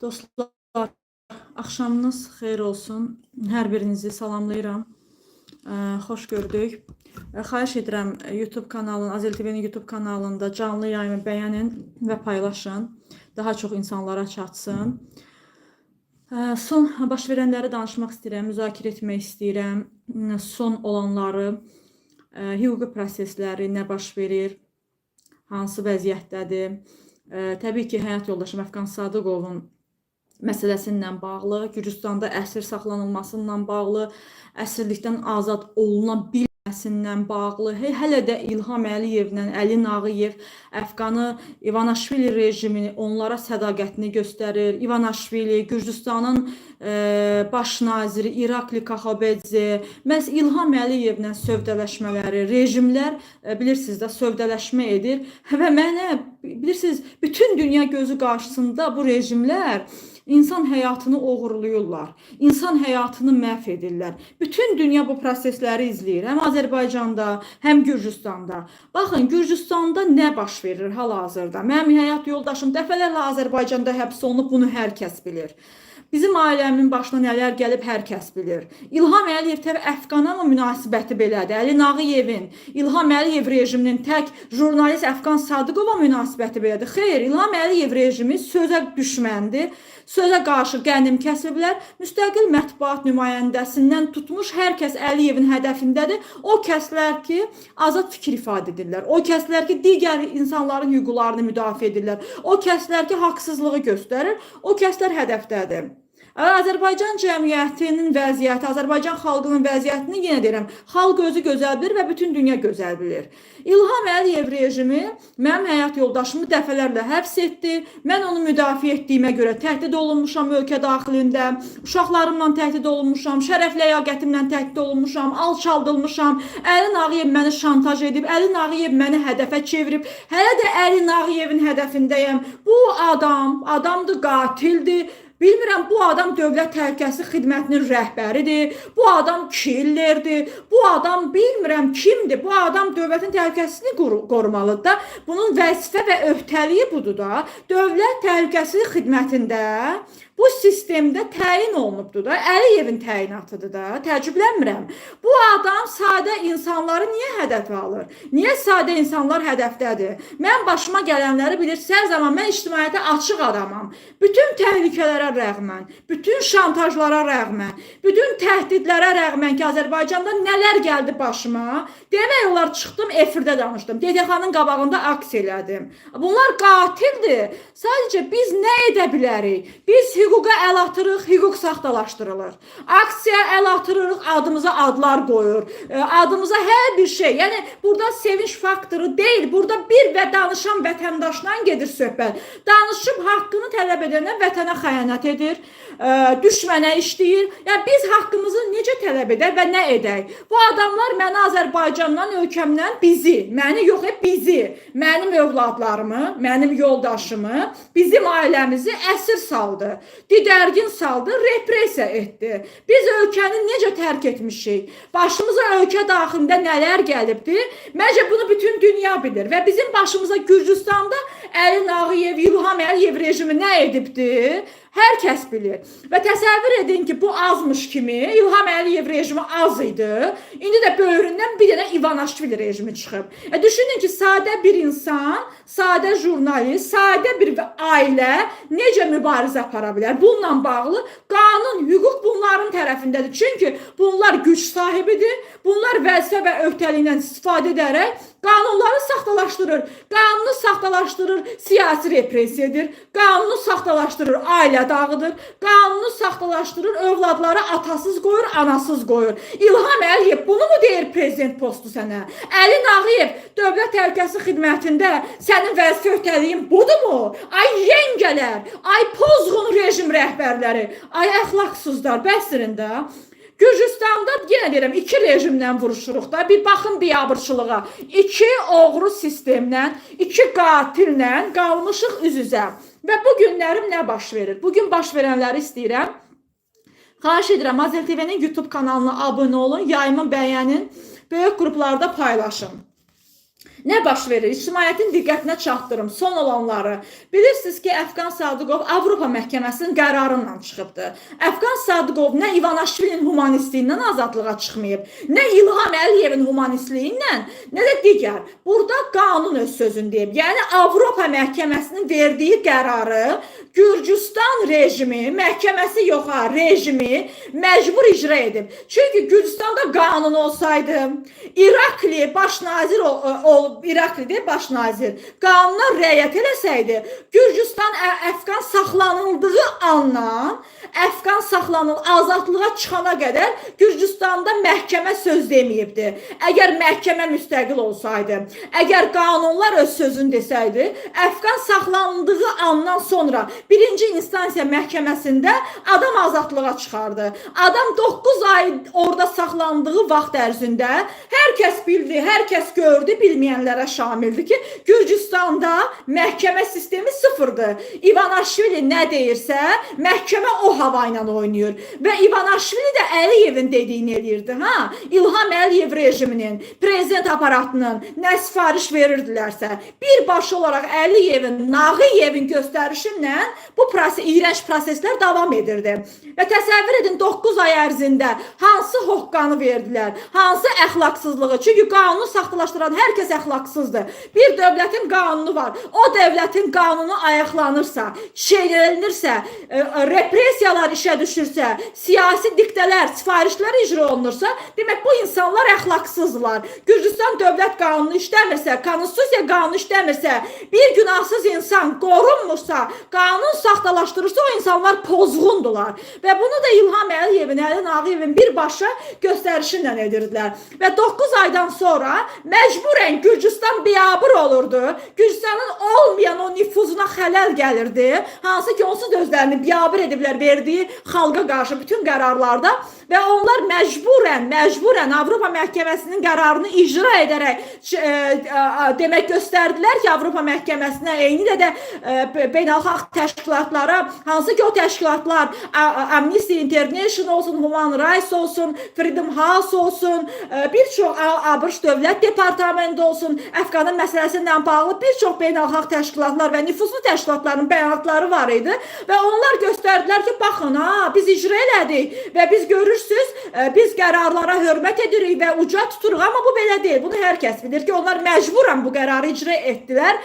Dostlar, axşamınız xeyir olsun. Hər birinizi salamlayıram. Xoş gördük. Xahiş edirəm YouTube kanalının, Azel TV'nin YouTube kanalında canlı yayımı bəyənin və paylaşın. Daha çox insanlara çatsın. Son baş verənləri danışmaq istəyirəm, müzakirə etmək istəyirəm. Son olanları, hüquqi prosesləri nə baş verir, hansı vəziyyətdədir. Təbii ki, həyat yoldaşım Əfqan Sadıqovun məsələsindən bağlı, Gürcüstanda əsir saxlanılmasından bağlı, əsirlikdən azad oluna bilməsindən bağlı, hələ də İlham Əliyevlə Əli Nağıyev Əfqanı İvanaşvili rejimini onlara sədaqətini göstərir. İvanaşvili, Gürcüstanın baş naziri İrakli Kaxabedze, məhz İlham Əliyevlə sövdələşmələri, rejimlər bilirsiniz də sövdələşmə edir və mənə bilirsiniz bütün dünya gözü qarşısında bu rejimlər İnsan həyatını oğurluyurlar. İnsan həyatını məhv edirlər. Bütün dünya bu prosesləri izləyir. Həm Azərbaycanda, həm Gürcüstanda. Baxın, Gürcüstanda nə baş verir hal-hazırda? Mənim həyat yoldaşım dəfələrlə Azərbaycanda həbs olunub, bunu hər kəs bilir. Bizim ailəmin başına nələr gəlib hər kəs bilir. İlham Əliyev təbii Əfqana mı münasibəti belədir? Əli Nağıyevin, İlham Əliyev rejiminin tək jurnalist Əfqan Sadıqova münasibəti belədir. Xeyr, İlham Əliyev rejimi sözə düşməndir. Sözə qarşı qənim kəsiblər. Müstəqil mətbuat nümayəndəsindən tutmuş hər kəs Əliyevin hədəfindədir. O kəslər ki, azad fikir ifadə edirlər. O kəslər ki, digər insanların hüquqlarını müdafiə edirlər. O kəslər ki, haqsızlığı göstərir. O kəslər hədəfdədir. Azərbaycan cəmiyyətinin vəziyyəti, Azərbaycan xalqının vəziyyətini yenə deyirəm, xalq özü gözəl bilir və bütün dünya gözəl bilir. İlham Əliyev rejimi mənim həyat yoldaşımı dəfələrlə həbs etdi. Mən onu müdafiə etdiyimə görə təhdid olunmuşam ölkə daxilində, uşaqlarımla təhdid olunmuşam, şərəf ləyaqətimlə təhdid olunmuşam, alçaldılmışam. Əli Nağıyev məni şantaj edib, Əli Nağıyev məni hədəfə çevirib. Hələ də Əli Nağıyevin hədəfindəyəm. Bu adamdır, qatildir. Bilmirəm, bu adam dövlət təhlükəsizlik xidmətinin rəhbəridir, bu adam killerdir, bu adam bilmirəm kimdir, bu adam dövlətin təhlükəsizliyini qorumalıdır da, bunun vəzifə və öhdəliyi budur da, dövlət təhlükəsizlik xidmətində bu sistemdə təyin olunubdur da, Əliyevin təyinatıdır da, təəccüblənmirəm. Bu adam sadə insanları niyə hədəfə alır? Niyə sadə insanlar hədəfdədir? Mən başıma gələnləri bilirsiniz, hər zaman mən ictimaiyyətə açıq adamam. Bütün təhlükələrə rəğmən, bütün şantajlara rəğmən, bütün təhdidlərə rəğmən ki, Azərbaycanda nələr gəldi başıma, demək olar çıxdım, efirdə danışdım, DTX-nın qabağında aks elədim. Bunlar qatildir. Sadəcə biz nə edə bilərik? Biz hüquqa əl atırıq, hüquq saxtalaşdırılır. Aksiya əl atırıq, adımıza adlar qoyur. Adımıza hər bir şey. Yəni, burada sevinç faktoru deyil. Burada bir və danışan vətəndaşdan gedir söhbət. Danışıb haqqını tələb edənə vətənə xəyanət edir, düşmənə işləyir. Yəni, biz haqqımızı necə tələb edək və nə edək? Bu adamlar məni Azərbaycandan, ölkəmdən məni yox, bizi, mənim övladlarımı, mənim yoldaşımı, bizim ailəmizi əsir saldı. Didərgin saldı, repressiya etdi. Biz ölkəni necə tərk etmişik? Başımıza ölkə daxilində nələr gəlibdir? Məncə bunu bütün dünya bilir. Və bizim başımıza Gürcüstanda Əli Nağıyev, İlham Əliyev rejimi nə edibdir? Hər kəs bilir. Və təsəvvür edin ki, bu azmış kimi İlham Əliyev rejimi az idi. İndi də böyründən bir dənə İvanaşvili rejimi çıxıb. Düşünün ki, sadə bir insan, sadə jurnalist, sadə bir ailə necə mübarizə apara bilər? Bununla bağlı qanun, hüquq bunların tərəfindədir. Çünki bunlar güc sahibidir. Bunlar vəzifə və öhdəliyindən istifadə edərək qanunları saxtalaşdırır. Qanunu saxtalaşdırır, siyasi repressiya edir. Qanunu saxtalaşdırır, ailə dağıdır. Qanunu saxtalaşdırır, övladları atasız qoyur, anasız qoyur. İlham Əliyev bunu mu deyir prezident postu sənə? Əli Nağıyev dövlət təhlükəsizlik xidmətində sənin vəzifə öhdəliyin budurmu? Ay yengələr, ay pozğun rejim rəhbərləri, ay əxlaqsızlar, bəsdirin də. Gürcüstanda yenə deyirəm, iki rejimdən vuruşuruq da. Bir baxın biabırçılığa. İki oğru sistemlə, iki qatillə qalmışıq üz-üzə. Və bu günlərim nə baş verir? Bugün baş verənləri istəyirəm. Xahiş edirəm, Azel TV'nin YouTube kanalına abunə olun, yayımı bəyənin, böyük qruplarda paylaşın. Nə baş verir? İctimaiyyətin diqqətinə çatdırım son olanları. Bilirsiniz ki, Əfqan Sadıqov Avropa Məhkəməsinin qərarıyla çıxıbdı. Əfqan Sadıqov nə İvanişvilinin humanistliyindən azadlığa çıxmayıb, nə İlham Əliyevin humanistliyindən, nə də digər. Burada qanun öz sözünü deyib. Yəni Avropa Məhkəməsinin verdiyi qərarı Gürcüstan rejimi, məhkəməsi yox ha, rejimi məcbur icra edib. Çünki Gürcüstanda qanun olsaydı, İrakli baş nazir İrakli'de baş nazir qanuna riayət eləsəydi, Gürcüstan Əfqan saxlanıldığı andan Əfqan azadlığa çıxana qədər Gürcüstanda məhkəmə söz deməyibdi. Əgər məhkəmə müstəqil olsaydı, əgər qanunlar öz sözünü desəydi, Əfqan saxlanıldığı andan sonra birinci instansiya məhkəməsində adam azadlığa çıxardı. Adam 9 ay orada saxlandığı vaxt ərzində hər kəs bildi, hər kəs gördü, bilməyənlərə şamildir ki, Gürcüstanda məhkəmə sistemi sıfırdır. İvanişvili nə deyirsə, məhkəmə o hava ilə oynayır. Və İvanişvili də Əliyevin dediyini edirdi. İlham Əliyev rejiminin, prezident aparatının nə sifariş verirdilərsə, birbaşa olaraq Əliyevin, Nağıyevin göstərişinlə bu iyrənc proseslər davam edirdi. Və təsəvvür edin, 9 ay ərzində hansı hoqqanı verdilər, hansı əxlaqsızlığı. Çünki qanunu saxtalaşdıran hər kəs əxlaqsızdır. Bir dövlətin qanunu var. O dövlətin qanunu ayaqlanırsa, çeynənilirsə, repressiyalar işə düşürsə, siyasi diktələr, sifarişlər icra olunursa, demək bu insanlar əxlaqsızdılar. Gürcüstan dövlət qanunu işləmirsə, konstitusiya qanunu işləmirsə, bir günahsız insan qorunmursa, qanun saxtalaşdırırsa, o insanlar pozğundular. Və bunu da İlham Əliyevin, Əli Nağıyevin birbaşa göstərişinlə edirdilər. Və 9 aydan sonra məcburən Gürcüstan biabır olurdu. Gürcüstanın olmayan o nüfuzuna xələl gəlirdi. Hansı ki, onsuz da özlərini biabır ediblər verdiyi xalqa qarşı bütün qərarlarda və onlar məcburən Avropa Məhkəməsinin qərarını icra edərək demək göstərdilər ki, Avropa Məhkəməsinə, eyni də beynəlxalq təşkilatlara, hansı ki o təşkilatlar Amnesty International olsun, Human Rights olsun, Freedom House olsun, bir çox ABŞ Dövlət Departamenti olsun, Əfqanın məsələsindən bağlı bir çox beynəlxalq təşkilatlar və nüfuzlu təşkilatların bəyanatları var idi və onlar göstərdilər ki, baxın, biz icra elədik və biz görürsünüz, biz qərarlara hörmət edirik və uca tuturuq, amma bu belə deyil. Bunu hər kəs bilir ki, onlar məcburən bu qərarı icra etdilər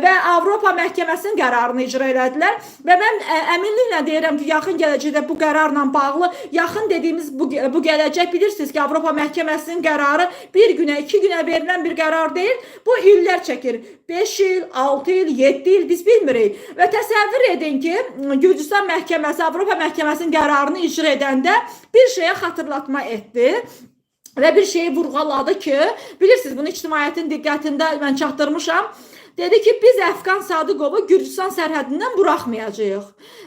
və Avropa Məhkəməsinin qərarını icra elədilər və mən əminliklə deyirəm ki, yaxın gələcəkdə bu qərarla bağlı, yaxın dediyimiz bu gələcək, bilirsiniz ki, Avropa Məhkəməsinin qərarı bir günə, 2 günə verilən bir qərar deyil, bu illər çəkir. 5 il, 6 il, 7 il biz bilmirik. Və təsəvvür edin ki, Gürcüstan məhkəməsi, Avropa Məhkəməsinin qərarını icra edəndə bir şeyə xatırlatma etdi. Və bir şeyi vurğuladı ki, bilirsiniz, bunu ictimaiyyətin diqqətində mən çatdırmışam. Dedi ki, biz Əfqan Sadıqovu Gürcüstan sərhədindən buraxmayacağıq.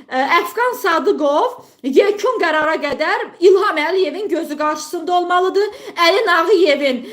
Əfqan Sadıqov yekun qərara qədər İlham Əliyevin gözü qarşısında olmalıdır. Əli Nağıyevin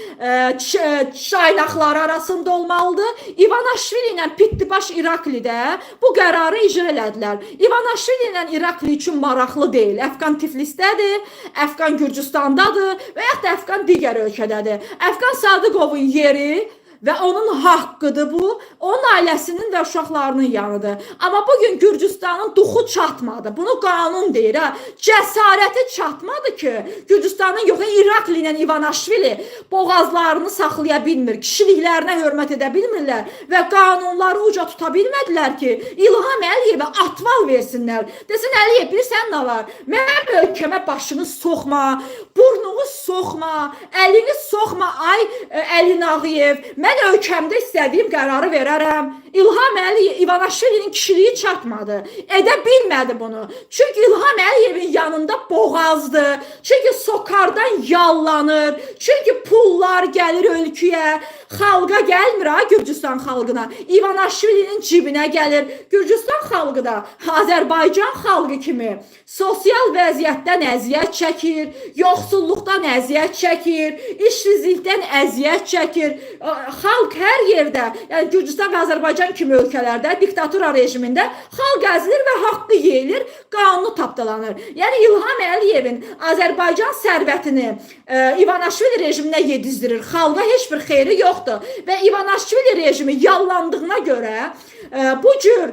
çaynaqları arasında olmalıdır. İvanişvili ilə Pittibaş İraklidə bu qərarı icra elədilər. İvanişvili ilə İrakli üçün maraqlı deyil. Əfqan Tiflisdədir, Əfqan Gürcüstandadır və yaxud da Əfqan digər ölkədədir. Əfqan Sadıqovun yeri və onun haqqıdır bu, onun ailəsinin və uşaqlarının yanıdır. Amma bugün Gürcüstanın duxu çatmadı. Bunu qanun deyir. Cəsarəti çatmadı ki, Gürcüstanın yox, İrakli ilə İvanişvili boğazlarını saxlaya bilmir, kişiliklərinə hörmət edə bilmirlər və qanunları uca tuta bilmədilər ki, İlham Əliyevə atval versinlər. Desin, Əliyev, bilirsən nə var? Mənim ölkəmə başını soxma, burnunu soxma, əlini soxma, ay Əli Nağıyev. Mən ölkəmdə istədiyim qərarı verərəm. İlham Əliyev, İvanişvilinin kişiliyi çatmadı. Edə bilmədi bunu. Çünki İlham Əliyevin yanında boğazdır. Çünki sokardan yallanır. Çünki pullar gəlir ölkəyə. Xalqa gəlmir ha, Gürcüstan xalqına. İvanişvilinin cibinə gəlir. Gürcüstan xalqı da Azərbaycan xalqı kimi sosial vəziyyətdən əziyyət çəkir, yoxsulluqdan əziyyət çəkir, işsizlikdən əziyyət çəkir. xalq hər yerdə, yəni Gürcüstan və Azərbaycan kimi ölkələrdə, diktatura rejimində xalq əzilir və haqqı yeyilir, qanunu tapdalanır. Yəni İlham Əliyevin Azərbaycan sərvətini İvanişvili rejiminə yedizdirir. Xalqa heç bir xeyri yoxdur və İvanişvili rejimi yallandığına görə bu cür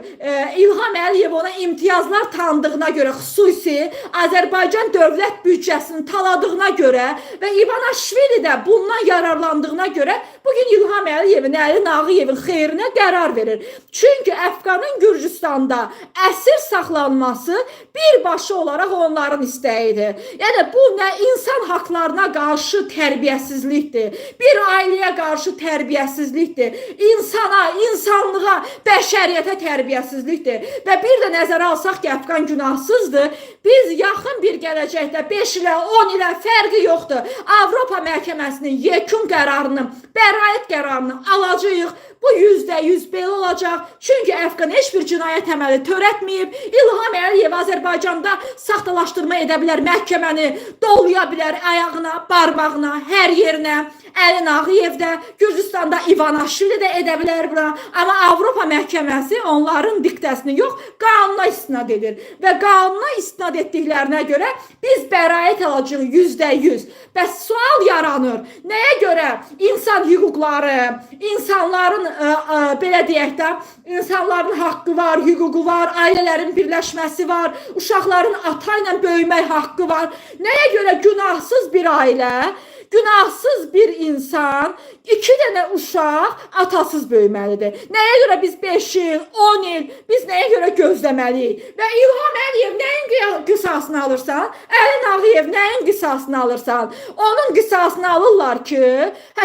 İlham Əliyev ona imtiyazlar tanıdığına görə, xüsusi Azərbaycan dövlət büdcəsini taladığına görə və İvanişvili də bundan yararlandığına görə bugün İlham Əliyevin, Əli Nağıyevin xeyrinə qərar verir. Çünki Əfqanın Gürcüstanda əsir saxlanması birbaşa olaraq onların istəyidir. Yəni bu nə insan haqlarına qarşı tərbiyəsizlikdir, bir ailəyə qarşı tərbiyəsizlikdir, insana, insanlığa, bəşəriyyətə tərbiyəsizlikdir. Və bir də nəzərə alsaq ki, Əfqan günahsızdır, biz yaxın bir gələcəkdə 5 ilə 10 ilə fərqi yoxdur. Avropa məhkəməsinin yekun qərarını, bəraət qərarını alacağıq. Bu %100 belə olacaq. Çünki Əfqan heç bir cinayət əməli törətməyib. İlham Əliyev Azərbaycanda saxtalaşdırma edə bilər, məhkəməni dolaya bilər ayağına, barmağına, hər yerinə. Əli Nağıyev də, Gürcüstanda İvanişvili də edə bilər buna. Amma Avropa məhkəməsi onların diktəsini yox, qanuna istinad edir. Və qanuna istinad etdiklərinə görə biz bəraət alacağıq %100. Bəs sual yaranır. Nəyə görə insan hüquqları, insanların belə deyək də, insanların haqqı var, hüququ var, ailələrin birləşməsi var, uşaqların ata ilə böyümək haqqı var. Nəyə görə günahsız bir ailə, günahsız bir insan, 2 dənə uşaq atasız böyüməlidir. Nəyə görə biz 5 il, 10 il, biz nəyə görə gözləməliyik? Və İlham Əliyev nəyin qisasını alırsan? Əli Nağıyev nəyin qisasını alırsan? Onun qisasını alırlar ki,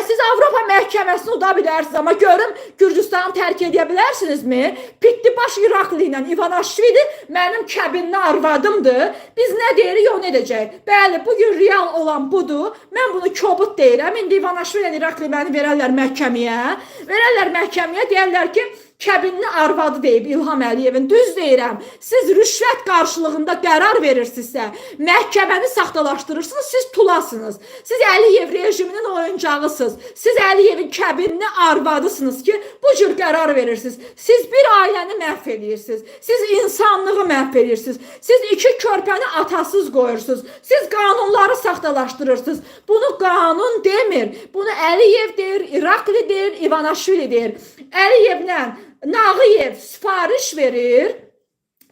siz Avropa məhkəməsini uda bilərsiniz, amma görüm Gürcüstanı tərk edə bilərsinizmi? Pittibaş İraklı ilə İvanişvili mənim kəbinli arvadımdır. Biz nə deyirik, o nə edəcək? Bəli, bugün real olan budur. Mən bunu kobud deyirəm. İndi İvanişvili ilə İraklı məni verərlər məhkəməyə. Verərlər məhkəməyə, deyərlər ki, kəbinli arvadı deyib İlham Əliyevin. Düz deyirəm. Siz rüşvət qarşılığında qərar verirsinizsə, məhkəməni saxtalaşdırırsınız, siz tulasınız. Siz Əliyev rejiminin oyuncağısınız. Siz Əliyevin kəbinli arvadısınız ki, bu cür qərar verirsiniz. Siz bir ailəni məhv edirsiniz. Siz insanlığı məhv edirsiniz. Siz 2 körpəni atasız qoyursunuz. Siz qanunları saxtalaşdırırsınız. Bunu qanun demir. Bunu Əliyev deyir, İrakli deyir, İvanişvili deyir. Əliyevlə Nağıyev sifariş verir.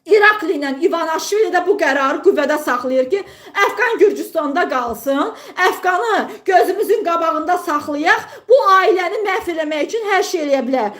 İrakli ilə İvanişvili də bu qərarı qüvvədə saxlayır ki, Əfqan Gürcüstanda qalsın, Əfqanı gözümüzün qabağında saxlayaq, bu ailəni məhv eləmək üçün hər şey eləyə bilər,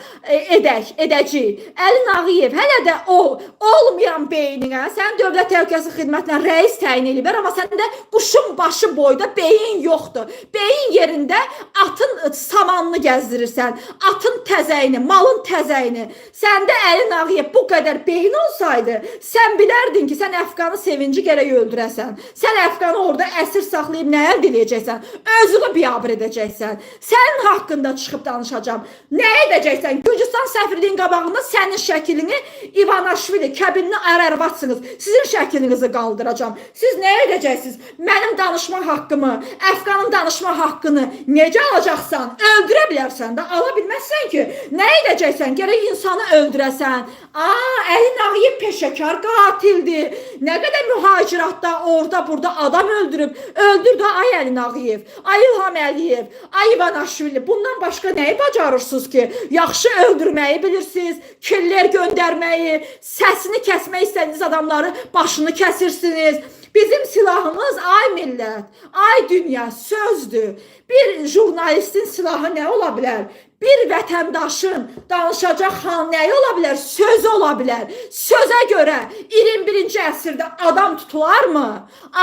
edəcəyik. Əli Nağıyev hələ də olmayan beyninə, sən dövlət təhlükəsizlik xidmətinə rəis təyin ediblər, amma səndə quşun başı boyda beyin yoxdur. Beyin yerində atın samanını gəzdirirsən, atın təzəyini, malın təzəyini. Səndə Əli Nağıyev bu qədər beyin olsaydı, sən bilərdin ki, sən Əfqanı sevinci gərək öldürəsən. Sən Əfqanı orada əsir saxlayıb nə əldə edəcəksən? Özünü biabır edəcəksən. Sənin haqqında çıxıb danışacağım. Nə edəcəksən? Gürcüstan səfirliyin qabağında sənin şəklini İvanişvili, kəbinli ər-ərvadsınız. Sizin şəklinizi qaldıracağım. Siz nə edəcəksiniz? Mənim danışma haqqımı, Əfqanın danışma haqqını necə alacaqsan? Öldürə bilərsən də, ala bilməzsən ki. Nə edəcəksən? Gərək insanı öldürəsən. Əli Nağıyev peşəkar qatildir. Nə qədər mühaciratda orada burada adam öldürüb. Öldürdü ay Əli Nağıyev, ay İlham Əliyev, ay İvanişvili. Bundan başqa nəyi bacarırsınız ki? Yaxşı öldürməyi bilirsiniz, killər göndərməyi, səsini kəsmək istədiyiniz adamları başını kəsirsiniz. Bizim silahımız ay millət, ay dünya sözdür. Bir jurnalistin silahı nə ola bilər? Bir vətəndaşın danışacaq xan nəyi ola bilər? Söz ola bilər. Sözə görə 21-ci əsrdə adam tutularmı?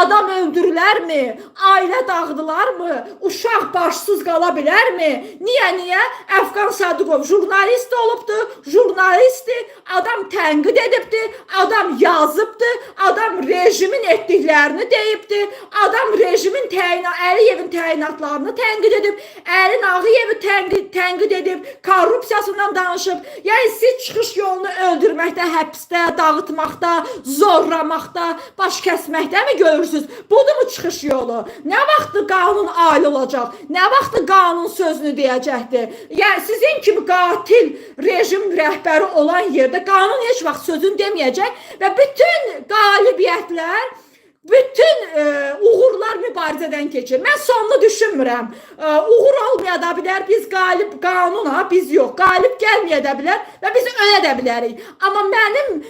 Adam öldürülərmi? Ailə dağıdılarmı? Uşaq başsız qala bilərmi? Niyə? Əfqan Sadıqov jurnalist olubdu, jurnalistdir, adam tənqid edibdi, adam yazıbdı, adam rejimin etdiklərini deyibdi, adam rejimin Əliyevin təyinatlarını tənqid edib, Əli Nağıyevi tənqid edib, korrupsiyasından danışıb. Yəni siz çıxış yolunu öldürməkdə, həbsdə, dağıtmaqda, zorlamaqda, baş kəsməkdə mi görürsünüz? Budur mu çıxış yolu? Nə vaxtı qanun aile olacaq? Nə vaxtı qanun sözünü deyəcəkdir? Yəni sizin kimi qatil rejim rəhbəri olan yerdə qanun heç vaxt sözünü deməyəcək və bütün qalibiyyətlər, bütün uğurlar mübarizədən keçir. Mən sonunu düşünmürəm. Uğur olmaya da bilər, biz qalib qanuna, biz yox. Qalib gəlməyə də bilər və biz ölə də bilərik. Amma mənim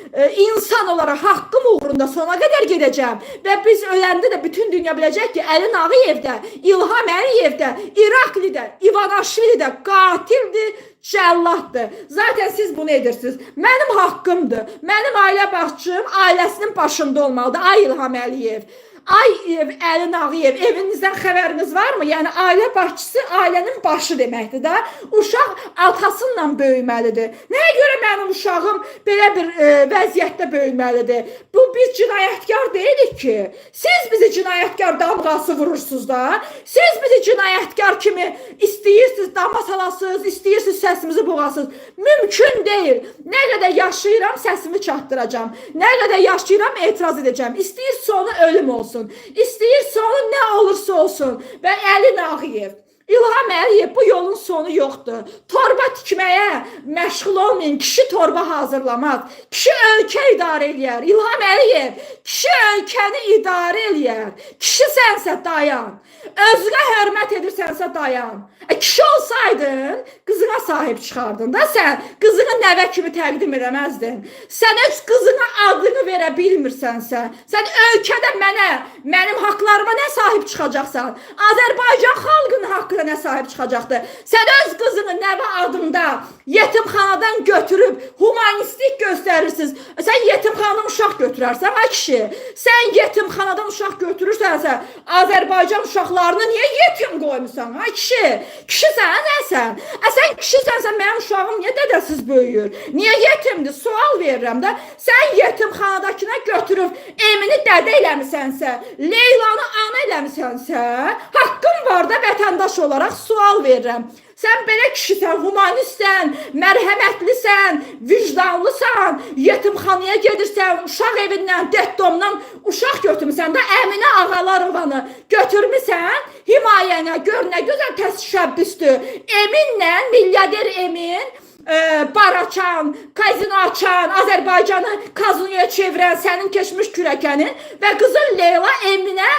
insan olaraq haqqım uğrunda sona qədər gedəcəm və biz öləndə də bütün dünya biləcək ki, Əli Nağıyev də, İlham Əliyev də, İrakli də, İvanişvili də qatildir, cəllatdır. Zaten siz bunu edirsiniz. Mənim haqqımdır. Mənim ailə başçım ailəsinin başında olmalıdır. Ay İlham Əliyev, ay Əli Nağıyev, evinizdən xəbəriniz varmı? Yəni ailə başçısı ailənin başı deməkdir də. Uşaq atasıyla böyüməlidir. Nəyə görə mənim uşağım belə bir vəziyyətdə böyüməlidir? Bu biz cinayətkar deyilik ki. Siz bizi cinayətkar damğası vurursunuz da. Siz bizi cinayətkar kimi istəyirsiniz dama salasınız, istəyirsiniz səsimizi boğasınız. Mümkün deyil. Nə qədər yaşayıram səsimi çatdıracağım. Nə qədər yaşayıram etiraz edəcəm. İstəyir sonu ölüm olsun. İstəyir sonu nə olursa olsun. Və Əli Nağıyev, İlham Əliyev, bu yolun sonu yoxdur. Torba tikməyə məşğul olmayın. Kişi torba hazırlamaz. Kişi ölkə idarə eləyər. İlham Əliyev, kişi ölkəni idarə eləyər. Kişi sənsə dayan. Özünə hörmət edirsənsə dayan. Kişi olsaydın, qızına sahib çıxardın da sən. Qızını nəvə kimi təqdim edəməzdin. Sən öz qızına adını verə bilmirsənsə, sən ölkədə mənim haqlarıma nə sahib çıxacaqsan? Azərbaycan xalqının haqqına nə sahib çıxacaqdır? Sən öz qızını nəvə adında yetimxanadan götürüb humanistlik göstərirsiniz. Sən yetimxanadan uşaq götürərsən, ay kişi. Sən yetimxanadan uşaq götürürsənsə, Azərbaycan uşaqlarını niyə yetim qoymusan, ay kişi? Kişisən, nəsən? Sən kişisənsə mənim uşağım niyə dədəsiz böyüyür? Niyə yetimdir? Sual verirəm də. Sən yetimxanadakına götürüb Emini dədə eləmisənsə, Leylanı ana eləmisənsə, haqqın var da vətəndaş olaraq sual verirəm. Sən belə kişisən, humanistsən, mərhəmətlisən, vicdanlısan, yetimxanaya gedirsən, uşaq evindən, detdomdan uşaq götürmüsən də Əminə Ağalarovanı götürmüsən, himayənə gör nə gözəl təşəbbüsdür. Eminlə, milyarder Emin, bar açan, kazino açan, Azərbaycanı kazinoya çevirən sənin keçmiş kürəkənin və qızın Leyla Eminə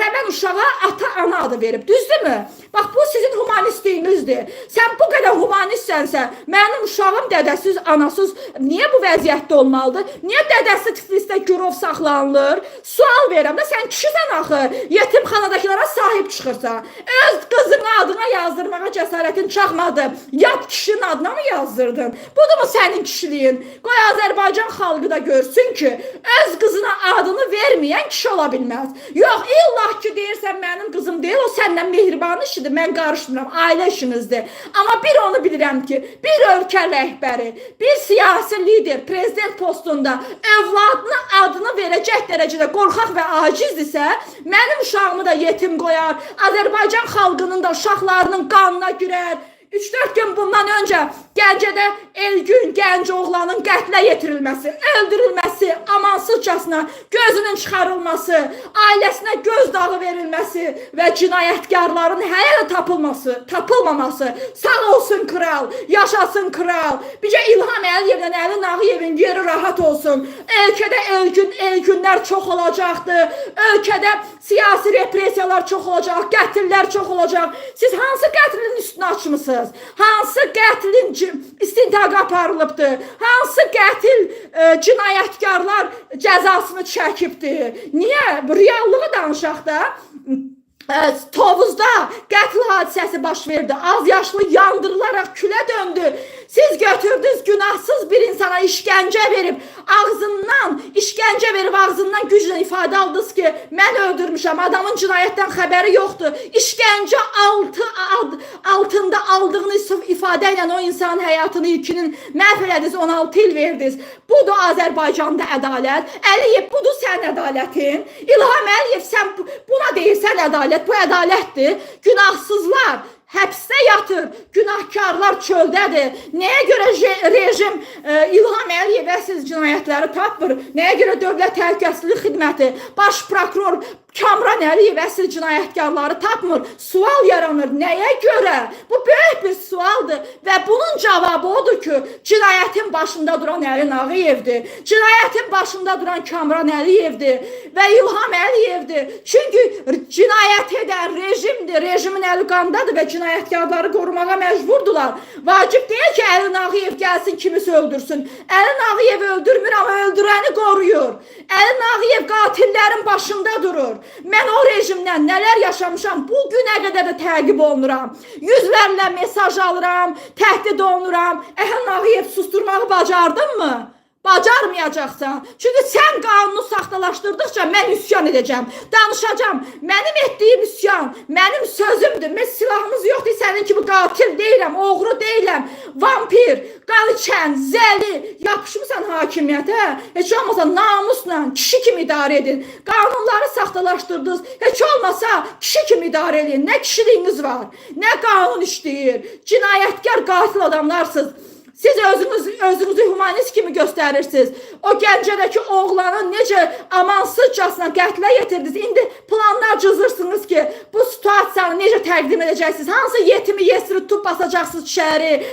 həmən uşağa ata-ana adı verib, düzdürmü? Bax, bu sizin humanistliyinizdir. Sən bu qədər humanistsənsə, mənim uşağım dədəsiz, anasız niyə bu vəziyyətdə olmalıdır? Niyə dədəsi Tiflisdə girov saxlanılır? Sual verirəm də, sən kişisən axı, yetimxanadakılara sahib çıxırsan. Öz qızın adına yazdırmağa cəsarətin çaxmadı. Yad kişinin adına mı yazdırdın? Budur mu sənin kişiliyin? Qoy Azərbaycan xalqı da görsün ki, öz qızına adını verməyən kişi ola bilməz. Yox, illah ki deyirsən mənim qızım deyil, o səndən mehriban işidir, mən qarışmıram, ailə işinizdir. Amma bir onu bilirəm ki, bir ölkə rəhbəri, bir siyasi lider, prezident postunda övladına adını verəcək dərəcədə qorxaq və acizdirsə, mənim uşağımı da yetim qoyar, Azərbaycan xalqının da uşaqlarının qanına girər. 3-4 gün bundan öncə Gəncədə Elgün gənc oğlanın qətlə yetirilməsi, öldürülməsi, amansızcasına gözünün çıxarılması, ailəsinə gözdağı verilməsi və cinayətkarların hələ də tapılmaması. Sağ olsun kral, yaşasın kral. Bircə İlham Əliyevlə Əli Nağıyevin yeri rahat olsun. Ölkədə Elgünlər çox olacaqdır. Ölkədə siyasi represiyalar çox olacaq, qətillər çox olacaq. Siz hansı qətlin üstünü açmısınız? Hansı qətlin istintaqı aparılıbdır? Hansı qətil cinayətkarlar cəzasını çəkibdir? Niyə? Reallığı danışaq da. Tovuzda qətl hadisəsi baş verdi. Az yaşlı yandırılaraq külə döndü. Siz götürdünüz günahsız bir insana işgəncə verib ağzından işgəncə verib ağzından güclə ifadə aldınız ki, mən öldürmüşəm, adamın cinayətdən xəbəri yoxdur. İşgəncə altında aldığınız ifadə ilə o insanın həyatını ilkinin məhv elədiniz, 16 il verdiniz. Budur Azərbaycanda ədalət. Əliyev, budur sən ədalətin. İlham Əliyev, sən buna deyirsən ədalət, bu ədalətdir. Günahsızlar həbsdə yatır, günahkarlar çöldədir. Nəyə görə rejim İlham Əliyev əsl cinayətləri tapmır? Nəyə görə Dövlət Təhlükəsizlik Xidməti, Baş Prokuror Kamran Əliyev əsl cinayətkarları tapmır? Sual yaranır. Nəyə görə? Bu böyük bir sualdır və bunun cavabı odur ki, cinayətin başında duran Əli Nağıyevdir. Cinayətin başında duran Kamran Əliyevdir və İlham Əliyevdir. Çünki cinayət edən rejimdir. Rejimin əli qandadır və cinayətkarları qorumağa məcburdular. Vacib deyil ki, Əli Nağıyev gəlsin kimisə öldürsün. Əli Nağıyev öldürmür, amma öldürəni qoruyur. Əli Nağıyev qatillərin başında durur. Mən o rejimdən nələr yaşamışam, bu günə qədər də təqib olunuram. Yüzlərlə mesaj alıram, təhdid olunuram. Əli Nağıyev susturmağı bacardın mı? Bacarmayacaqsan. Çünki sən qanunu saxtalaşdırdıqca mən üsyan edəcəm, danışacağım. Mənim etdiyim üsyan, mənim sözümdür. Mən silahımız yoxdur, sənin kimi qatil deyiləm, oğru deyiləm, vampir, qan içən, zəli, yapışmısan hakimiyyətə. Heç olmasa namusla, kişi kimi idarə edin. Qanunları saxtalaşdırdınız. Heç olmasa kişi kimi idarə edin. Nə kişiliyiniz var, nə qanun işləyir. Cinayətkar, qatil adamlarsınız. Siz özünüzü humanist kimi göstərirsiniz. O Gəncədəki oğlanı necə amansızcasına qətlə yetirdiniz. İndi planlar cızırsınız ki, bu situasiyanı necə təqdim edəcəksiniz. Hansı yetimi yesiri tutub basacaqsınız şəhəri.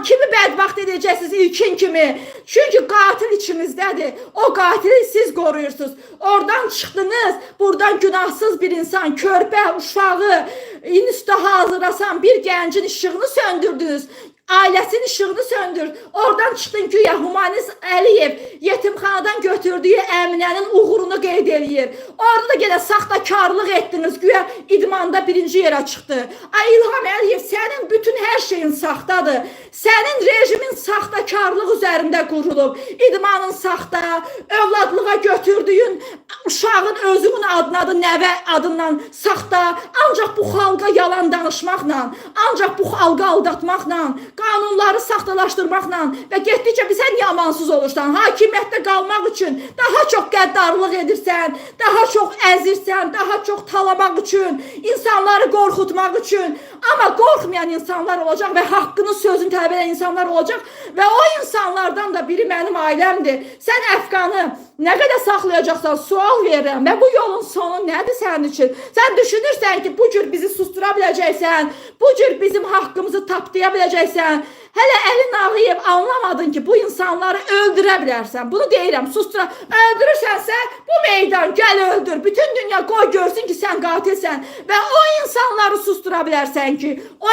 Kimi bədbaxt edəcəksiniz ilkin kimi. Çünki qatil içimizdədir. O qatili siz qoruyursunuz. Oradan çıxdınız. Buradan günahsız bir insan, körpə, uşağı, instituta hazırlasan bir gəncin işığını söndürdünüz. Ailəsinin işığını söndür. Oradan çıxdın ki, ya Humanist Əliyev yetimxanadan götürdüyü Əminənin uğurunu qeyd eləyir. Orada da gələ saxtakarlıq etdiniz. Güya idmanda birinci yerə çıxdı. Ay İlham Əliyev, sənin bütün hər şeyin saxtadır. Sənin rejimin saxtakarlıq üzərində qurulub. İdmanın saxta, övladlığa götürdüyün uşağın özünün adınadır, nəvə adından saxta. Ancaq bu xalqa yalan danışmaqla, ancaq bu xalqa aldatmaqla, qanunları saxtalaşdırmaqla və getdikcə sən niyə amansız olursan? Hakimiyyətdə qalmaq üçün daha çox qəddarlıq edirsən, daha çox əzirsən, daha çox talamaq üçün, insanları qorxutmaq üçün. Amma qorxmayan insanlar olacaq və haqqını, sözünü tələb edən insanlar olacaq və o insanlardan da biri mənim ailəmdir. Sən Əfqanı nə qədər saxlayacaqsan, sual verirəm və bu yolun sonu nədir sənin üçün? Sən düşünürsən ki, bu cür bizi sustura biləcəksən, bu cür bizim haqqımızı tapdaya biləcəksən. Hələ Əli Nağıyev anlamadın ki, bu insanları öldürə bilərsən. Bunu deyirəm, sustura. Öldürürsənsə bu meydan gəl öldür. Bütün dünya qoy görsün ki, sən qatilsən və o insanları sustura bilərsən ki, o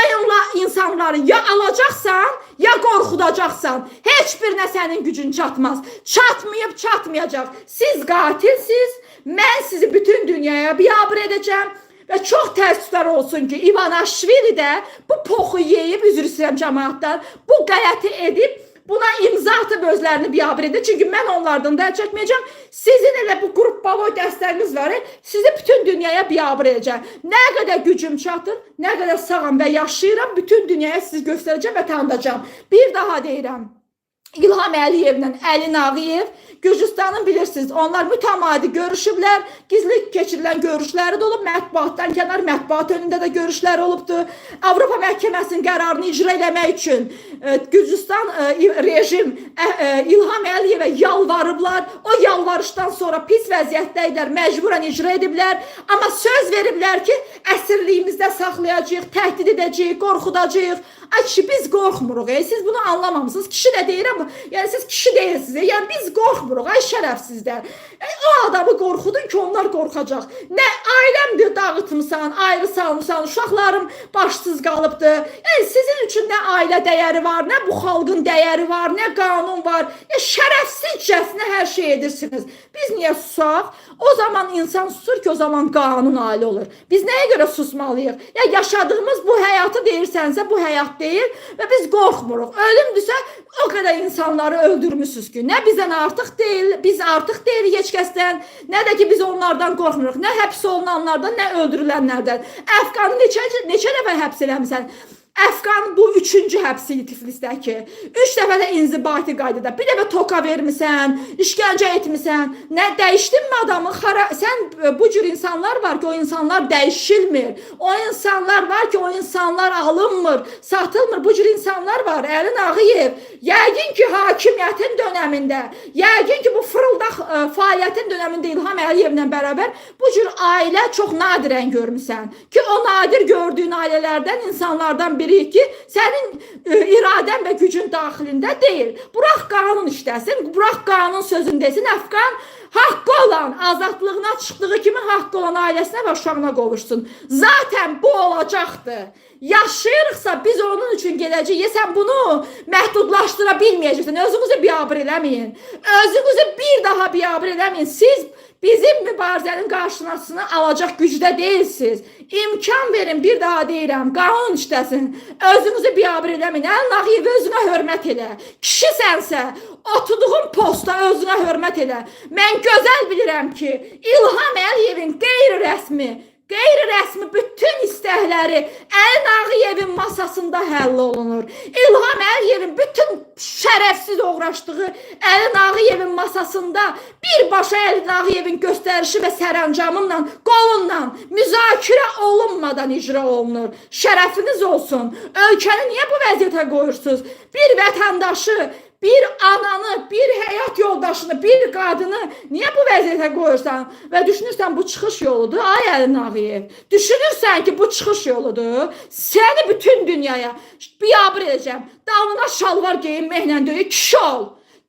insanları ya alacaqsan, ya qorxudacaqsan. Heç birinə sənin gücün çatmaz. Çatmayıb, çatmayacaq. Siz qatilsiz, mən sizi bütün dünyaya biabır edəcəm. Və çox təəssüflər olsun ki, İvanishvili də bu poxu yeyib, üzr istəyirəm cəmaatdan, bu qələti edib, buna imza atıb özlərini biabır edir. Çünki mən onlardan da əl çəkməyəcəm. Sizin elə bu qruppavoy dəstəyiniz var, sizi bütün dünyaya biabır edəcəm. Nə qədər gücüm çatır, nə qədər sağam və yaşayıram, bütün dünyaya sizi göstərəcəm və tanıdacam. Bir daha deyirəm. İlham Əliyevlə Əli Nağıyev Gürcüstanın bilirsiniz, onlar mütəmadi görüşüblər, gizli keçirilən görüşləri də olub, mətbuatdan kənar mətbuat önündə də görüşləri olubdur. Avropa Məhkəməsinin qərarını icra eləmək üçün Gürcüstan rejim İlham Əliyevə yalvarıblar. O yalvarışdan sonra pis vəziyyətdəyilər, məcburən icra ediblər. Amma söz veriblər ki, əsirliyimizdə saxlayacağıq, təhdid edəcəyik, qorxudacağıq. Ay kişi, biz qorxmuruq. Siz bunu anlamamısınız. Kişi də deyirəm, yəni siz kişi deyilsiniz. Yəni biz qorxmuruq. Ay şərəfsizlər. O adamı qorxudun ki, onlar qorxacaq. Nə ailəm diyor, dağıtmısan, ayrı salmışsan, uşaqlarım başsız qalıbdır. Yəni sizin üçün nə ailə dəyəri var, nə bu xalqın dəyəri var, nə qanun var. Şərəfsizcəsinə hər şey edirsiniz. Biz niyə susaq? O zaman insan susur ki, o zaman qanun ali olur. Biz nəyə görə susmalıyıq? Ya yaşadığımız bu həyatı deyirsənsə, bu həyat deyil və biz qorxmuruq. Ölümdürsə, o qədər insanları öldürmüşsünüz ki, nə bizdən artıq deyil, biz artıq deyilik heç kəsdən, nə də ki biz onlardan qorxmuruq, nə həbs olunanlardan, nə öldürülənlərdən. Əfqanı neçə dəfə həbs eləmisən? Əfqan bu 3-cü həbsi idi Tiflisdəki. 3 dəfə də inzibati qaydada. Bir dəfə toka vermisən, işgəncə etmisən. Nə dəyişdinmi adamı? Sən bu cür insanlar var ki, o insanlar dəyişilmir. O insanlar var ki, o insanlar alınmır, satılmır. Bu cür insanlar var. Əlin Ağayev, yəqin ki hakimiyyətin dönəmində, yəqin ki bu fırıldaq fəaliyyətin dönəmində İlham Əliyevlə bərabər bu cür ailə çox nadirən görmüsən. Ki o nadir gördüyün ailələrdən, insanlardan biri ki, sənin iradən və gücün daxilində deyil. Burax qanun işləsin, burax qanun sözündəsin. Əfqan haqqı olan, azadlığına çıxdığı kimi haqqı olan ailəsinə və uşağına qovuşsun. Zaten bu olacaqdır. Yaşayırıqsa biz onun üçün gedəcəyik. Sən bunu məhdudlaşdıra bilməyəcəksən. Özünüzü biabır eləməyin. Özünüzü bir daha biabır eləməyin. Siz bizim mübarizənin qarşısını alacaq gücdə deyilsiniz. İmkan verin, bir daha deyirəm, qanun işləsin. Özünüzü biabır eləməyin. Əlin Ağayev, özünə hörmət elə. Kişisənsə, oturduğun posta özünə hörmət elə. Mən gözəl bilirəm ki, İlham Əliyevin qeyri-rəsmi bütün istəkləri Əlin Ağayevin masasında həll olunur. İlham Əliyevin bütün şərəfsiz uğraşdığı Əlin Ağayevin masasında birbaşa Əlin Ağayevin göstərişi və sərəncamınla, qolunla müzakirə olunmadan icra olunur. Şərəfiniz olsun. Ölkəni niyə bu vəziyyətə qoyursunuz? Bir vətəndaşı, bir ananı, bir həyat yoldaşını, bir qadını niyə bu vəziyyətə qoyursan və düşünürsən bu çıxış yoludur? Ay Əlin Ağayev, düşünürsən ki bu çıxış yoludur? Səni bütün dünyaya biabır edəcəm. Dalına şalvar geyinməklə deyil, kişi ol.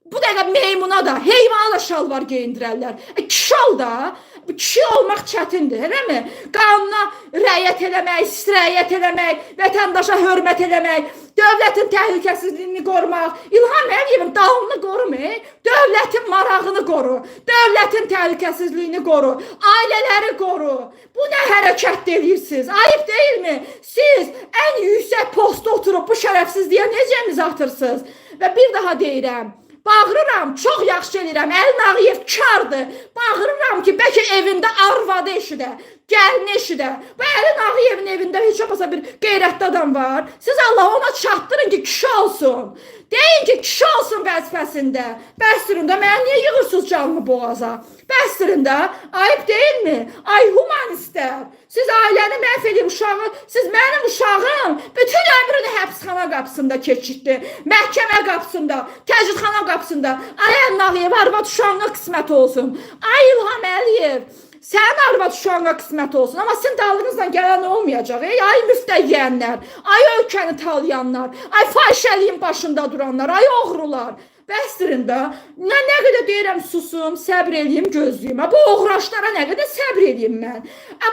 Bu dəqiqə meymuna da, heyvana da şalvar geyindirərlər. Kişi ol da. Kişi olmaq çətindir, eləmi? Qanuna rəayət eləmək, istirayət eləmək, vətəndaşa hörmət eləmək, dövlətin təhlükəsizliyini qorumaq, İlham Əliyevin dalını qorumaq, dövlətin marağını qoru, dövlətin təhlükəsizliyini qoru, ailələri qoru. Bu nə hərəkət deyirsiniz? Ayıb deyilmi? Siz ən yüksək postda oturub bu şərəfsizliyə necə imza atırsınız? Və bir daha deyirəm, bağırıram, çox yaxşı eləyirəm, Əlin Ağayev kardır. Bağırıram ki, bəlkə evində arvadı eşidə, gəlini eşidə. Bu Əlin Ağayevin evində heç olmasa bir qeyrətli adam var. Siz Allah ona çatdırın ki, kişi olsun. Deyin ki, kişi olsun vəzifəsində. Bəstirin də mənə niyə yığırsınız canımı boğaza? Bəstirin də, ayıb deyilmi? Ay humanistlər, siz ailəni məhv edib uşağı, siz mənim uşağım bütün ömrünü həbsxana qapısında keçirdi. Məhkəmə qapısında, təcridxana qapısında. Ay Əlin Ağayev, arvad uşağına qismət olsun. Ay İlham Əliyev, sənin arvad uşağına qismət olsun. Amma sizin dalınızla gələn olmayacaq. Ay müftəyyənlər, ay ölkəni talayanlar, ay fahişəliyin başında duranlar, ay oğrular. Bəstirin də, nə qədər deyirəm susum, səbr eləyim, gözləyim. Bu uğraşlara nə qədər səbr eləyim mən.